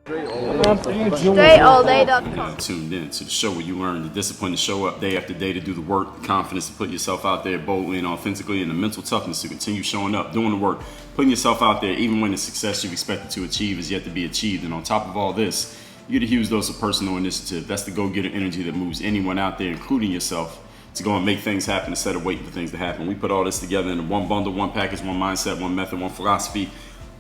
StrayAllDay.com. Tuned in to the show where you learn the discipline to show up day after day, to do the work, the confidence to put yourself out there boldly and authentically, and the mental toughness to continue showing up, doing the work, putting yourself out there even when the success you've expected to achieve is yet to be achieved. And on top of all this, you get a huge dose of personal initiative. That's the go-getter energy that moves anyone out there, including yourself, to go and make things happen instead of waiting for things to happen. We put all this together in one bundle, one package, one mindset, one method, one philosophy,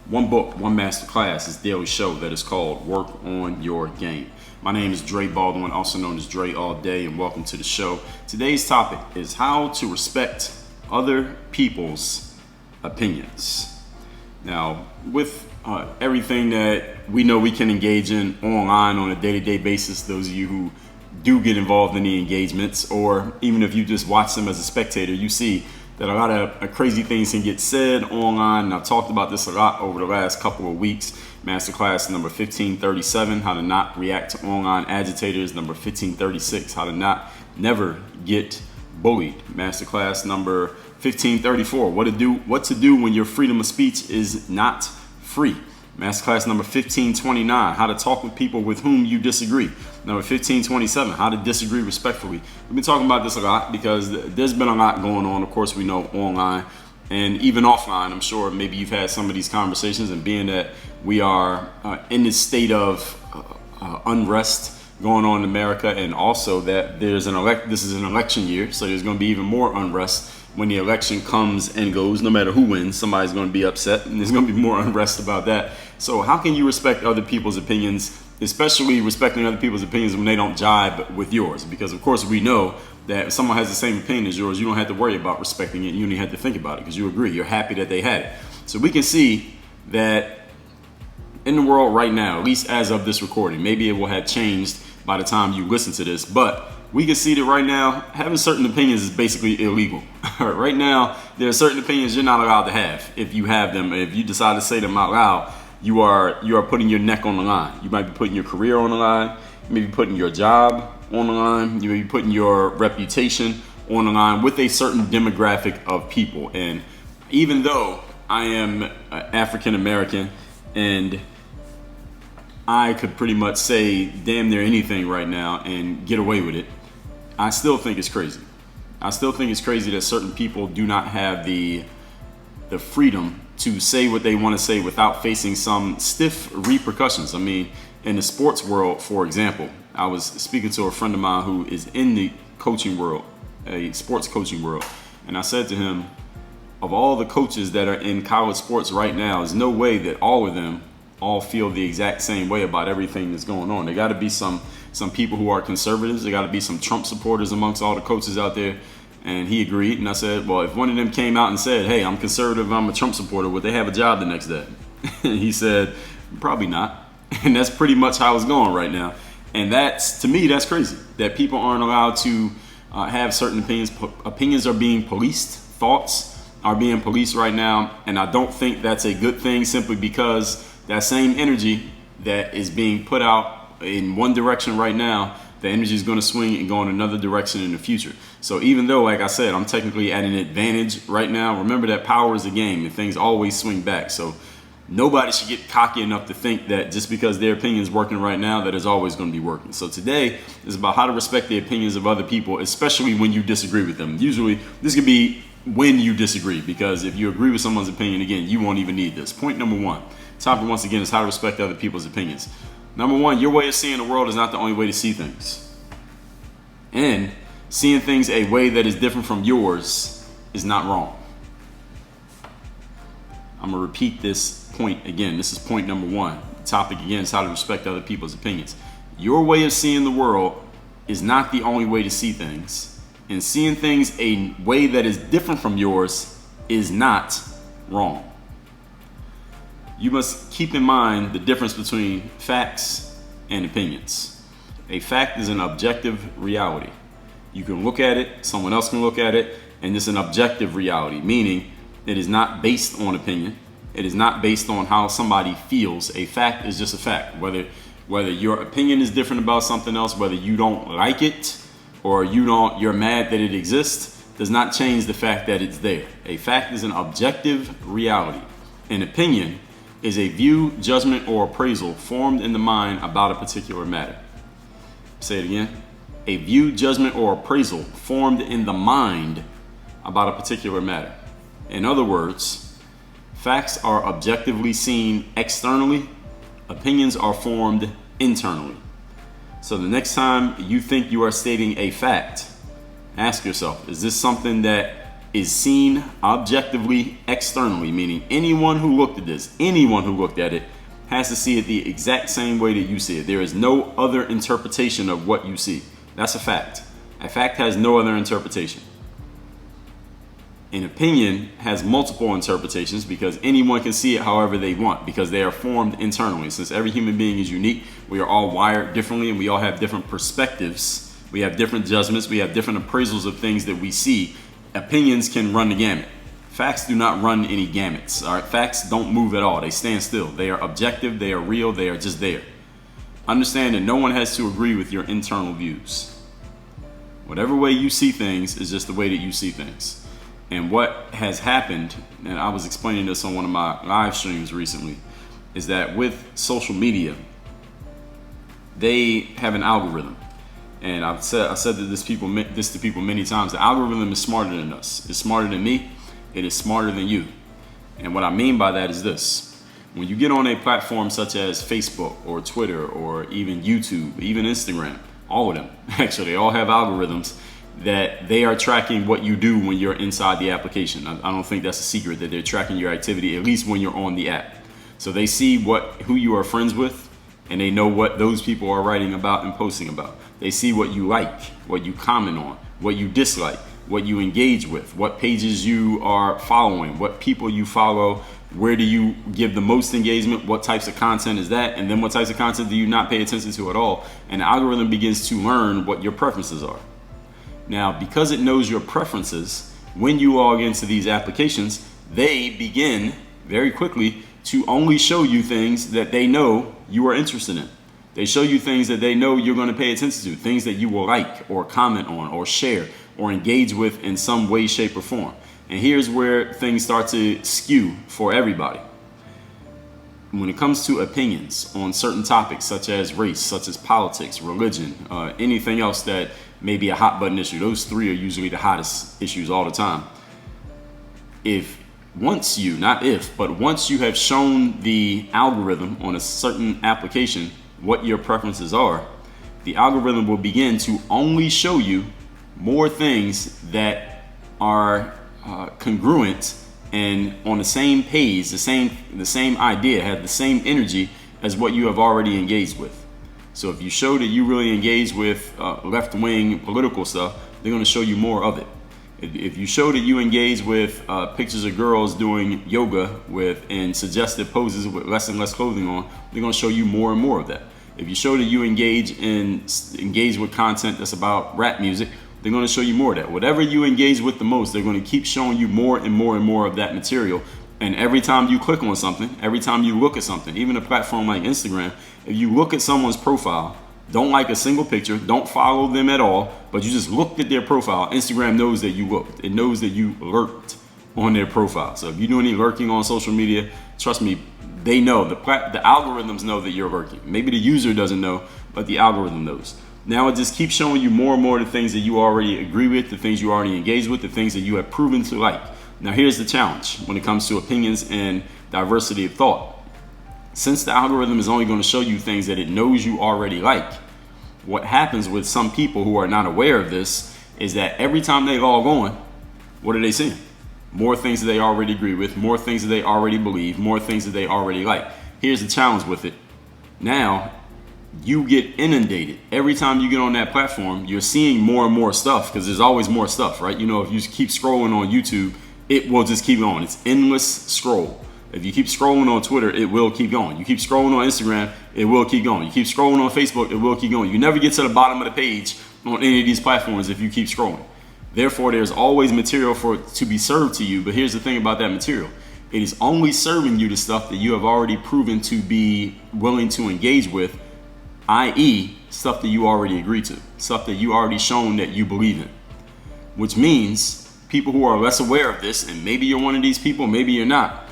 one book, one master class, this daily show that is called Work on Your Game. My name is Dre Baldwin, also known as Dre All Day, and welcome to the show. Today's topic is how to respect other people's opinions. Now, with everything that we know we can engage in online on a day-to-day basis, those of you who do get involved in the engagements, or even if you just watch them as a spectator, you see that a lot of crazy things can get said online. And I've talked about this a lot over the last couple of weeks. Masterclass number 1537, how to not react to online agitators. Number 1536, how to never get bullied. Masterclass number 1534, what to do when your freedom of speech is not free. Masterclass number 1529, how to talk with people with whom you disagree. Number 1527, how to disagree respectfully. We've been talking about this a lot because there's been a lot going on, of course, we know, online and even offline. I'm sure maybe you've had some of these conversations, and being that we are in this state of unrest going on in America, and also that this is an election year, so there's going to be even more unrest when the election comes and goes. No matter who wins, somebody's going to be upset, and there's going to be more unrest about that. So how can you respect other people's opinions, especially respecting other people's opinions when they don't jibe with yours? Because of course we know that if someone has the same opinion as yours, you don't have to worry about respecting it. You only have to think about it because you agree. You're happy that they had it. So we can see that in the world right now, at least as of this recording, maybe it will have changed by the time you listen to this, but we can see that right now, having certain opinions is basically illegal. Right now, there are certain opinions you're not allowed to have. If you have them, if you decide to say them out loud, you are putting your neck on the line. You might be putting your career on the line. You may be putting your job on the line. You may be putting your reputation on the line with a certain demographic of people. And even though I am African American and I could pretty much say damn near anything right now and get away with it, I still think it's crazy. I still think it's crazy that certain people do not have the freedom to say what they want to say without facing some stiff repercussions. I mean, in the sports world, for example, I was speaking to a friend of mine who is in the coaching world, a sports coaching world, and I said to him, of all the coaches that are in college sports right now, there's no way that all of them all feel the exact same way about everything that's going on. There got to be some people who are conservatives. There got to be some Trump supporters amongst all the coaches out there. And he agreed. And I said, well, if one of them came out and said, hey, I'm conservative, I'm a Trump supporter, would they have a job the next day? And he said, probably not. And that's pretty much how it's going right now. And to me, that's crazy, that people aren't allowed to have certain opinions. Opinions are being policed. Thoughts are being policed right now. And I don't think that's a good thing, simply because that same energy that is being put out in one direction right now, the energy is going to swing and go in another direction in the future. So even though, like I said, I'm technically at an advantage right now, remember that power is a game and things always swing back. So nobody should get cocky enough to think that just because their opinion is working right now, that it's always going to be working. So today is about how to respect the opinions of other people, especially when you disagree with them. Usually this could be when you disagree, because if you agree with someone's opinion, again, you won't even need this. Point number one. Topic once again is how to respect other people's opinions. Number one, your way of seeing the world is not the only way to see things. And seeing things a way that is different from yours is not wrong. I'm going to repeat this point again. This is point number one. The topic again is how to respect other people's opinions. Your way of seeing the world is not the only way to see things. And seeing things a way that is different from yours is not wrong. You must keep in mind the difference between facts and opinions. A fact is an objective reality. You can look at it, someone else can look at it, and it's an objective reality, meaning it is not based on opinion. It is not based on how somebody feels. A fact is just a fact. Whether your opinion is different about something else, whether you don't like it or you're mad that it exists, does not change the fact that it's there. A fact is an objective reality. An opinion is a view, judgment, or appraisal formed in the mind about a particular matter. Say it again. A view, judgment, or appraisal formed in the mind about a particular matter. In other words, facts are objectively seen externally. Opinions are formed internally. So the next time you think you are stating a fact, ask yourself, is this something that is seen objectively externally? Meaning anyone who looked at this, anyone who looked at it, has to see it the exact same way that you see it. There is no other interpretation of what you see. That's a fact. A fact has no other interpretation. An opinion has multiple interpretations because anyone can see it however they want, because they are formed internally. Since every human being is unique, we are all wired differently and we all have different perspectives. We have different judgments. We have different appraisals of things that we see. Opinions can run the gamut. Facts do not run any gamuts. All right, facts don't move at all. They stand still. They are objective. They are real. They are just there. Understand that no one has to agree with your internal views. Whatever way you see things is just the way that you see things. And what has happened, and I was explaining this on one of my live streams recently, is that with social media, they have an algorithm. And I've said this to people many times. The algorithm is smarter than us. It's smarter than me. It is smarter than you. And what I mean by that is this. When you get on a platform such as Facebook or Twitter or even YouTube, even Instagram, all of them, actually, they all have algorithms that they are tracking what you do when you're inside the application. I don't think that's a secret that they're tracking your activity, at least when you're on the app. So they see who you are friends with, and they know what those people are writing about and posting about. They see what you like, what you comment on, what you dislike, what you engage with, what pages you are following, what people you follow, where do you give the most engagement, what types of content is that, and then what types of content do you not pay attention to at all. And the algorithm begins to learn what your preferences are. Now, because it knows your preferences, when you log into these applications, they begin very quickly to only show you things that they know you are interested in. They show you things that they know you're going to pay attention to, things that you will like or comment on or share or engage with in some way, shape, or form. And here's where things start to skew for everybody. When it comes to opinions on certain topics such as race, such as politics, religion, anything else that may be a hot button issue, those three are usually the hottest issues all the time. Once you have shown the algorithm on a certain application what your preferences are, the algorithm will begin to only show you more things that are congruent and on the same page, the same idea, have the same energy as what you have already engaged with. So if you show that you really engage with left-wing political stuff, they're going to show you more of it. If you show that you engage with pictures of girls doing yoga in suggestive poses with less and less clothing on, they're going to show you more and more of that. If you show that you engage with content that's about rap music, they're going to show you more of that. Whatever you engage with the most, they're going to keep showing you more and more and more of that material. And every time you click on something, every time you look at something, even a platform like Instagram, if you look at someone's profile, don't like a single picture, don't follow them at all, but you just looked at their profile, Instagram knows that you looked. It knows that you lurked on their profile. So if you do any lurking on social media, trust me, they know. The algorithms know that you're lurking. Maybe the user doesn't know, but the algorithm knows. Now it just keeps showing you more and more of the things that you already agree with, the things you already engage with, the things that you have proven to like. Now here's the challenge when it comes to opinions and diversity of thought. Since the algorithm is only going to show you things that it knows you already like, what happens with some people who are not aware of this is that every time they log on, what are they seeing? More things that they already agree with, more things that they already believe, more things that they already like. Here's the challenge with it. Now, you get inundated. Every time you get on that platform, you're seeing more and more stuff because there's always more stuff, right? You know, if you keep scrolling on YouTube, it will just keep going. It's endless scroll. If you keep scrolling on Twitter, it will keep going. You keep scrolling on Instagram, it will keep going. You keep scrolling on Facebook, it will keep going. You never get to the bottom of the page on any of these platforms if you keep scrolling. Therefore, there's always material to be served to you. But here's the thing about that material. It is only serving you the stuff that you have already proven to be willing to engage with, i.e. stuff that you already agree to, stuff that you already shown that you believe in. Which means people who are less aware of this, and maybe you're one of these people, maybe you're not,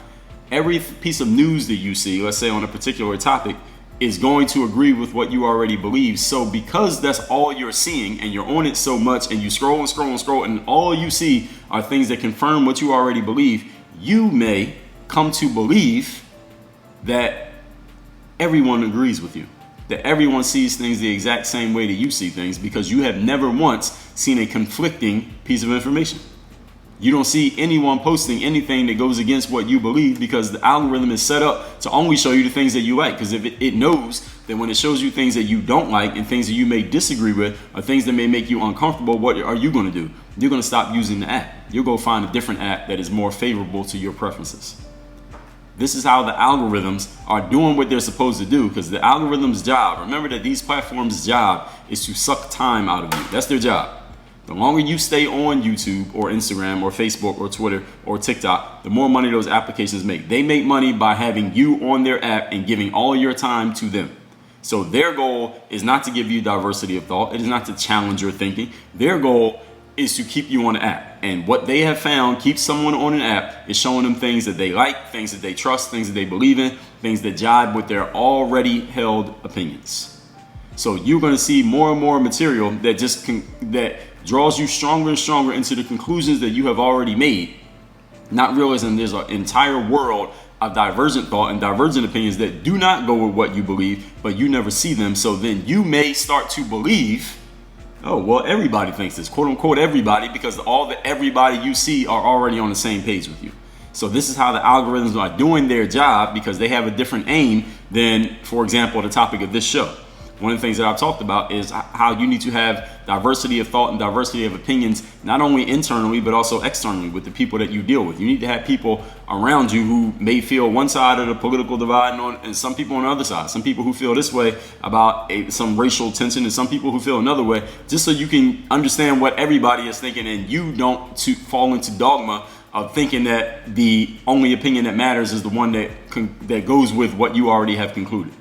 every piece of news that you see, let's say on a particular topic, is going to agree with what you already believe. So because that's all you're seeing and you're on it so much and you scroll and scroll and scroll and all you see are things that confirm what you already believe, you may come to believe that everyone agrees with you, that everyone sees things the exact same way that you see things, because you have never once seen a conflicting piece of information. You don't see anyone posting anything that goes against what you believe, because the algorithm is set up to only show you the things that you like. Because if it knows that when it shows you things that you don't like and things that you may disagree with or things that may make you uncomfortable, what are you going to do? You're going to stop using the app. You'll go find a different app that is more favorable to your preferences. This is how the algorithms are doing what they're supposed to do, because the algorithm's job, remember that these platforms' job is to suck time out of you. That's their job. The longer you stay on YouTube or Instagram or Facebook or Twitter or TikTok, the more money those applications make. They make money by having you on their app and giving all your time to them. So their goal is not to give you diversity of thought. It is not to challenge your thinking. Their goal is to keep you on the app. And what they have found keeps someone on an app is showing them things that they like, things that they trust, things that they believe in, things that jibe with their already held opinions. So you're going to see more and more material that that draws you stronger and stronger into the conclusions that you have already made, not realizing there's an entire world of divergent thought and divergent opinions that do not go with what you believe, but you never see them. So then you may start to believe, oh, well, everybody thinks this, quote unquote, everybody, because all the everybody you see are already on the same page with you. So this is how the algorithms are doing their job, because they have a different aim than, for example, the topic of this show. One of the things that I've talked about is how you need to have diversity of thought and diversity of opinions, not only internally, but also externally with the people that you deal with. You need to have people around you who may feel one side of the political divide and some people on the other side. Some people who feel this way about some racial tension and some people who feel another way, just so you can understand what everybody is thinking and you don't fall into dogma of thinking that the only opinion that matters is the one that goes with what you already have concluded.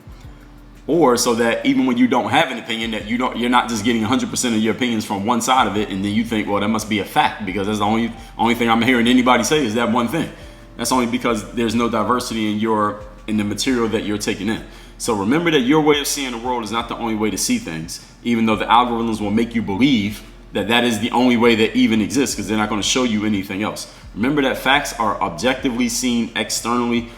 Or so that even when you don't have an opinion, that you're not just getting 100% of your opinions from one side of it, and then you think, well, that must be a fact because that's the only thing I'm hearing anybody say is that one thing. That's only because there's no diversity in the material that you're taking in. So remember that your way of seeing the world is not the only way to see things, even though the algorithms will make you believe that that is the only way that even exists, because they're not going to show you anything else. Remember that facts are objectively seen externally.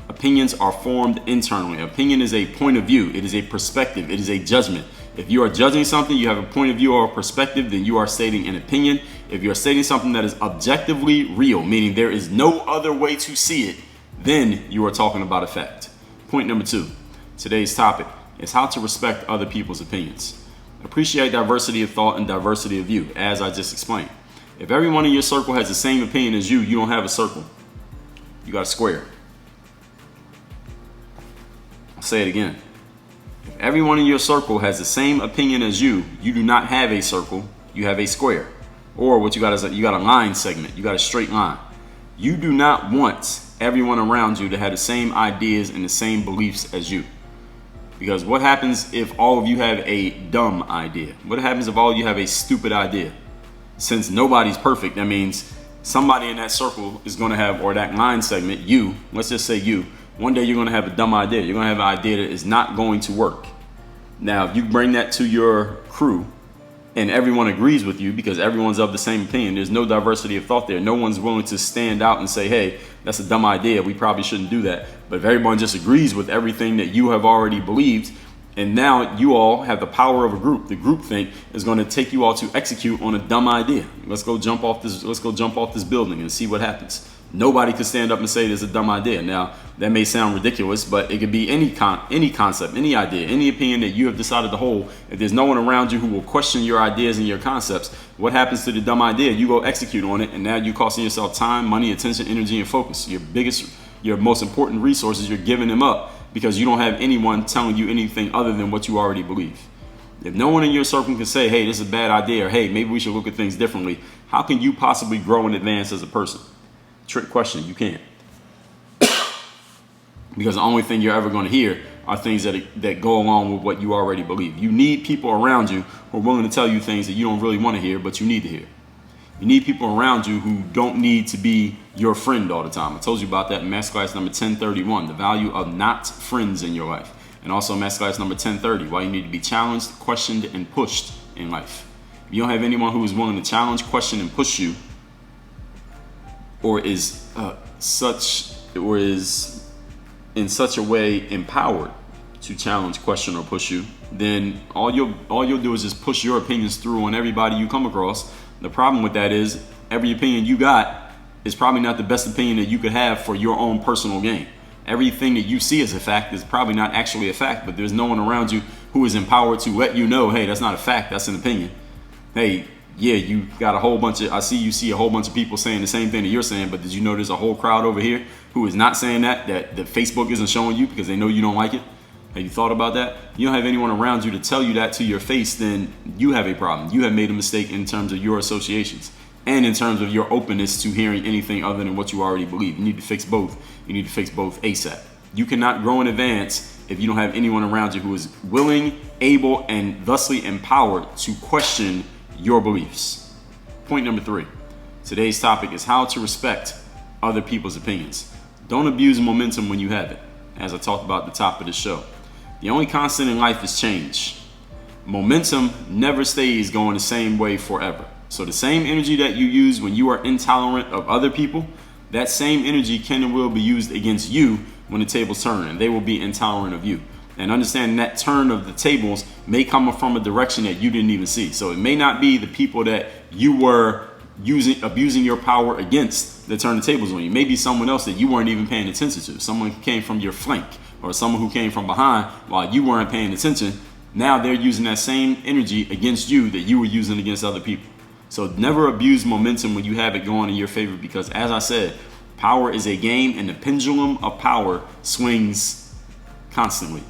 Opinions are formed internally. Opinion is a point of view. It is a perspective. It is a judgment. If you are judging something, you have a point of view or a perspective, then you are stating an opinion. If you're stating something that is objectively real, meaning there is no other way to see it, then you are talking about a fact. Point number 2, today's topic is how to respect other people's opinions. Appreciate diversity of thought and diversity of view, as I just explained. If everyone in your circle has the same opinion as you, you don't have a circle. You got a square. I'll say it again. If everyone in your circle has the same opinion as you, you do not have a circle, you have a square. Or what you got is you got a line segment, you got a straight line. You do not want everyone around you to have the same ideas and the same beliefs as you. Because what happens if all of you have a dumb idea? What happens if all of you have a stupid idea? Since nobody's perfect, that means somebody in that circle is going to have, or that line segment, you, let's just say you, one day you're going to have a dumb idea. You're going to have an idea that is not going to work. Now, if you bring that to your crew and everyone agrees with you because everyone's of the same opinion, there's no diversity of thought there. No one's willing to stand out and say, hey, that's a dumb idea. We probably shouldn't do that. But if everyone just agrees with everything that you have already believed, and now you all have the power of a group. The group think is going to take you all to execute on a dumb idea. Let's go jump off this building and see what happens. Nobody could stand up and say there's a dumb idea. Now, that may sound ridiculous, but it could be any concept, any idea, any opinion that you have decided to hold. If there's no one around you who will question your ideas and your concepts, what happens to the dumb idea? You go execute on it, and now you're costing yourself time, money, attention, energy, and focus. Your most important resources, you're giving them up because you don't have anyone telling you anything other than what you already believe. If no one in your circle can say, hey, this is a bad idea, or hey, maybe we should look at things differently, how can you possibly grow and advance as a person? Trick question, you can't. Because the only thing you're ever going to hear are things that go along with what you already believe. You need people around you who are willing to tell you things that you don't really want to hear, but you need to hear. You need people around you who don't need to be your friend all the time. I told you about that in masterclass number 1031, the value of not friends in your life. And also masterclass number 1030, why you need to be challenged, questioned, and pushed in life. If you don't have anyone who is willing to challenge, question, and push you, or is in such a way empowered to challenge, question, or push you, then all you'll do is just push your opinions through on everybody you come across. The problem with that is every opinion you got is probably not the best opinion that you could have for your own personal gain. Everything that you see as a fact is probably not actually a fact, but there's no one around you who is empowered to let you know, hey, that's not a fact, that's an opinion. Hey, yeah, you got a whole bunch of, I see you see a whole bunch of people saying the same thing that you're saying, but did you know there's a whole crowd over here who is not saying that Facebook isn't showing you because they know you don't like it? Have you thought about that? You don't have anyone around you to tell you that to your face, then you have a problem. You have made a mistake in terms of your associations and in terms of your openness to hearing anything other than what you already believe. You need to fix both. You need to fix both ASAP. You cannot grow in advance if you don't have anyone around you who is willing, able, and thusly empowered to question your beliefs. Point number 3. Today's topic is how to respect other people's opinions. Don't abuse momentum when you have it, as I talked about at the top of the show. The only constant in life is change. Momentum never stays going the same way forever. So the same energy that you use when you are intolerant of other people, that same energy can and will be used against you when the tables turn, and they will be intolerant of you. And understanding that turn of the tables may come from a direction that you didn't even see. So it may not be the people that you were abusing your power against that turned the tables on you. Maybe someone else that you weren't even paying attention to. Someone who came from your flank or someone who came from behind while you weren't paying attention. Now they're using that same energy against you that you were using against other people. So never abuse momentum when you have it going in your favor, because as I said, power is a game and the pendulum of power swings constantly.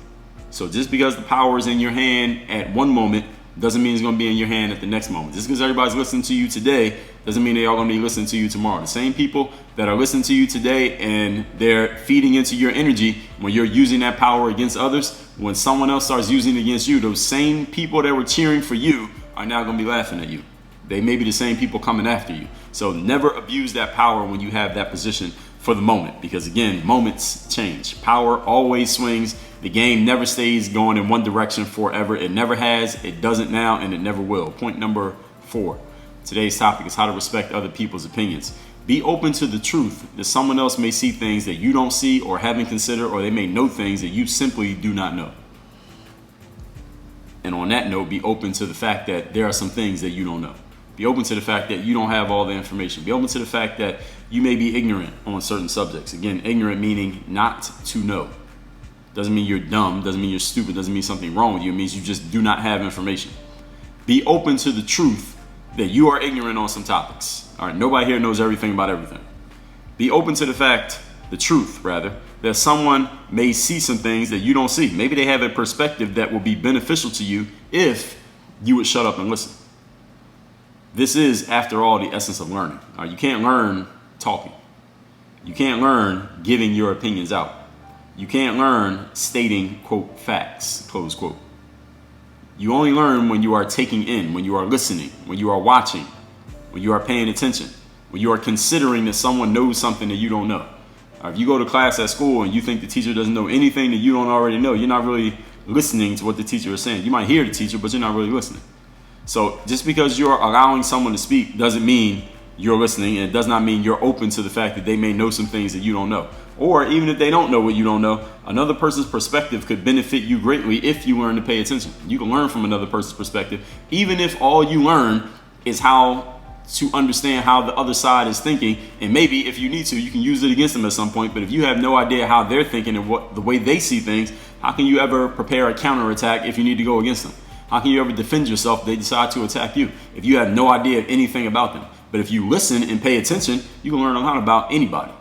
So just because the power is in your hand at one moment doesn't mean it's going to be in your hand at the next moment. Just because everybody's listening to you today doesn't mean they're all going to be listening to you tomorrow. The same people that are listening to you today and they're feeding into your energy when you're using that power against others, when someone else starts using it against you, those same people that were cheering for you are now going to be laughing at you. They may be the same people coming after you. So never abuse that power when you have that position for the moment, because again, moments change. Power always swings. The game never stays going in one direction forever. It never has, it doesn't now, and it never will. Point number 4. Today's topic is how to respect other people's opinions. Be open to the truth that someone else may see things that you don't see or haven't considered, or they may know things that you simply do not know. And on that note, be open to the fact that there are some things that you don't know. Be open to the fact that you don't have all the information. Be open to the fact that you may be ignorant on certain subjects. Again, ignorant meaning not to know. Doesn't mean you're dumb, doesn't mean you're stupid, doesn't mean something wrong with you. It means you just do not have information. Be open to the truth that you are ignorant on some topics. All right, nobody here knows everything about everything. Be open to the truth, that someone may see some things that you don't see. Maybe they have a perspective that will be beneficial to you if you would shut up and listen. This is, after all, the essence of learning. All right, you can't learn talking. You can't learn giving your opinions out. You can't learn stating, quote, facts, close quote. You only learn when you are taking in, when you are listening, when you are watching, when you are paying attention, when you are considering that someone knows something that you don't know. If you go to class at school and you think the teacher doesn't know anything that you don't already know, you're not really listening to what the teacher is saying. You might hear the teacher, but you're not really listening. So just because you're allowing someone to speak doesn't mean you're listening, and it does not mean you're open to the fact that they may know some things that you don't know. Or even if they don't know what you don't know, another person's perspective could benefit you greatly if you learn to pay attention. You can learn from another person's perspective, even if all you learn is how to understand how the other side is thinking. And maybe if you need to, you can use it against them at some point. But if you have no idea how they're thinking and what the way they see things, how can you ever prepare a counterattack if you need to go against them? How can you ever defend yourself if they decide to attack you if you have no idea of anything about them? But if you listen and pay attention, you can learn a lot about anybody.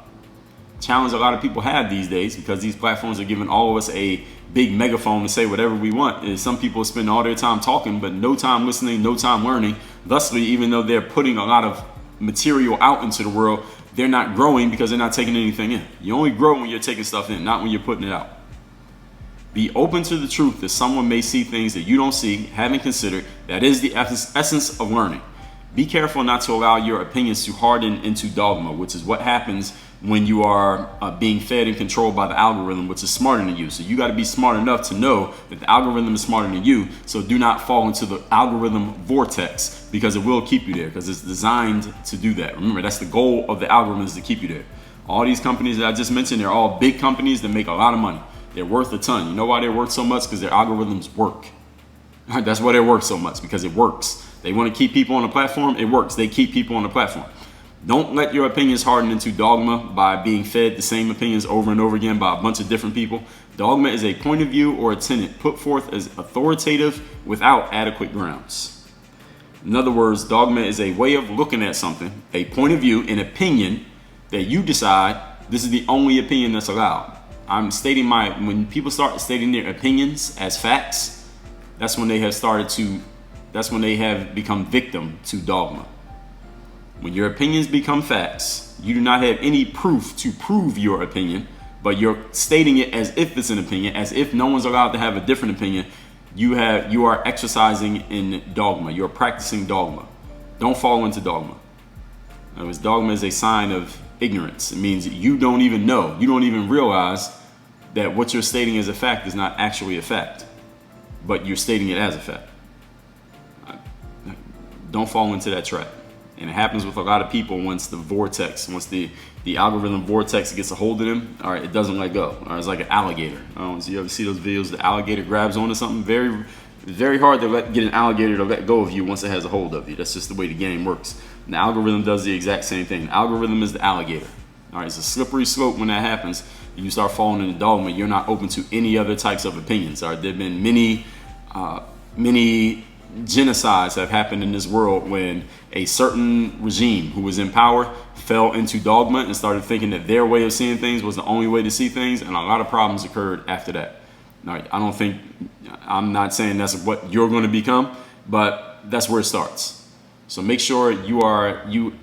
Challenge a lot of people have these days, because these platforms are giving all of us a big megaphone to say whatever we want. And some people spend all their time talking, but no time listening, no time learning. Thusly, even though they're putting a lot of material out into the world, they're not growing because they're not taking anything in. You only grow when you're taking stuff in, not when you're putting it out. Be open to the truth that someone may see things that you don't see, haven't considered. That is the essence of learning. Be careful not to allow your opinions to harden into dogma, which is what happens when you are being fed and controlled by the algorithm, which is smarter than you. So you got to be smart enough to know that the algorithm is smarter than you. So do not fall into the algorithm vortex, because it will keep you there, because it's designed to do that. Remember, that's the goal of the algorithm, is to keep you there. All these companies that I just mentioned, they're all big companies that make a lot of money. They're worth a ton. You know why they're worth so much? Because their algorithms work. That's why they're worth so much, because it works. They want to keep people on the platform. It works. They keep people on the platform. Don't let your opinions harden into dogma by being fed the same opinions over and over again by a bunch of different people. Dogma is a point of view or a tenet put forth as authoritative without adequate grounds. In other words, dogma is a way of looking at something, a point of view, an opinion that you decide this is the only opinion that's allowed. I'm stating when people start stating their opinions as facts, that's when they have become victim to dogma. When your opinions become facts, you do not have any proof to prove your opinion, but you're stating it as if it's an opinion, as if no one's allowed to have a different opinion. You are exercising in dogma. You're practicing dogma. Don't fall into dogma. In other words, dogma is a sign of ignorance. It means you don't even know. You don't even realize that what you're stating as a fact is not actually a fact, but you're stating it as a fact. Don't fall into that trap. And it happens with a lot of people once the algorithm vortex gets a hold of them, all right, it doesn't let go. All right, it's like an alligator. So you ever see those videos, the alligator grabs onto something? It's very hard to get an alligator to let go of you once it has a hold of you. That's just the way the game works. And the algorithm does the exact same thing. The algorithm is the alligator. All right, it's a slippery slope when that happens. You start falling into dogma. You're not open to any other types of opinions. All right, there have been many genocides have happened in this world when a certain regime who was in power fell into dogma and started thinking that their way of seeing things was the only way to see things, and a lot of problems occurred after that. All right, I'm not saying that's what you're going to become, but that's where it starts. So make sure you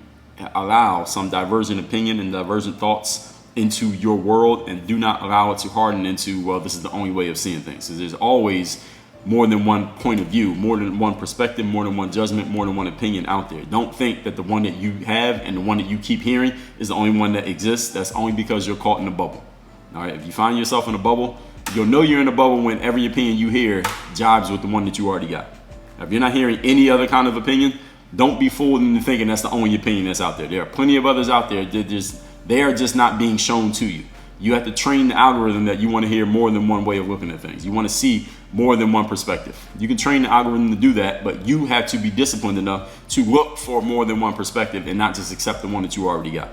allow some divergent opinion and divergent thoughts into your world, and do not allow it to harden into, well, this is the only way of seeing things. So there's always more than one point of view, more than one perspective, more than one judgment, more than one opinion out there. Don't think that the one that you have and the one that you keep hearing is the only one that exists. That's only because you're caught in a bubble. All right, if you find yourself in a bubble, you'll know you're in a bubble when every opinion you hear jibes with the one that you already got. Now, if you're not hearing any other kind of opinion, don't be fooled into thinking that's the only opinion that's out there. There are plenty of others out there. They are just not being shown to you. You have to train the algorithm that you want to hear more than one way of looking at things. You want to see more than one perspective. You can train the algorithm to do that, but you have to be disciplined enough to look for more than one perspective and not just accept the one that you already got.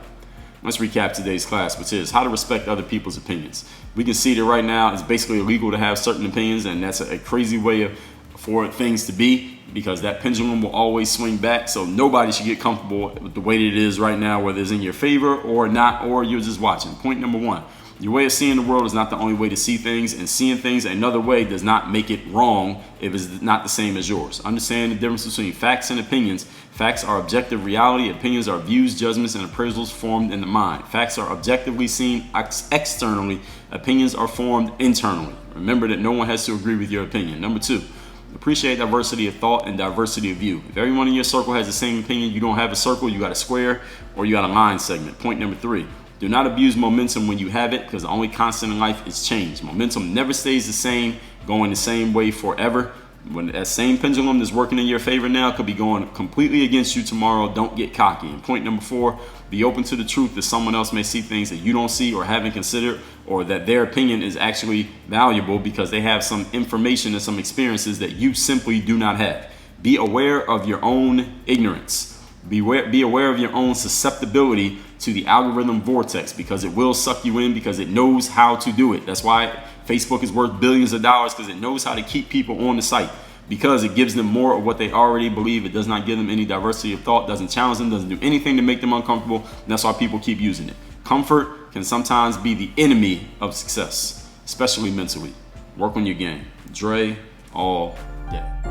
Let's recap today's class, which is how to respect other people's opinions. We can see that right now it's basically illegal to have certain opinions, and that's a crazy way for things to be, because that pendulum will always swing back. So nobody should get comfortable with the way that it is right now, whether it's in your favor or not, or you're just watching. Point number one: your way of seeing the world is not the only way to see things, and seeing things another way does not make it wrong if it's not the same as yours. Understand the difference between facts and opinions. Facts are objective reality. Opinions are views, judgments, and appraisals formed in the mind. Facts are objectively seen externally. Opinions are formed internally. Remember that no one has to agree with your opinion. Number two: appreciate diversity of thought and diversity of view. If everyone in your circle has the same opinion, you don't have a circle, you got a square, or you got a line segment. Point number three: do not abuse momentum when you have it, because the only constant in life is change. Momentum never stays the same, going the same way forever. When that same pendulum that's working in your favor now could be going completely against you tomorrow. Don't get cocky. And point number four: be open to the truth that someone else may see things that you don't see or haven't considered, or that their opinion is actually valuable because they have some information and some experiences that you simply do not have. Be aware of your own ignorance. Be aware of your own susceptibility to the algorithm vortex, because it will suck you in, because it knows how to do it. That's why Facebook is worth billions of dollars, because it knows how to keep people on the site, because it gives them more of what they already believe. It does not give them any diversity of thought, doesn't challenge them, doesn't do anything to make them uncomfortable. And that's why people keep using it. Comfort can sometimes be the enemy of success, especially mentally. Work on your game. Dre all day.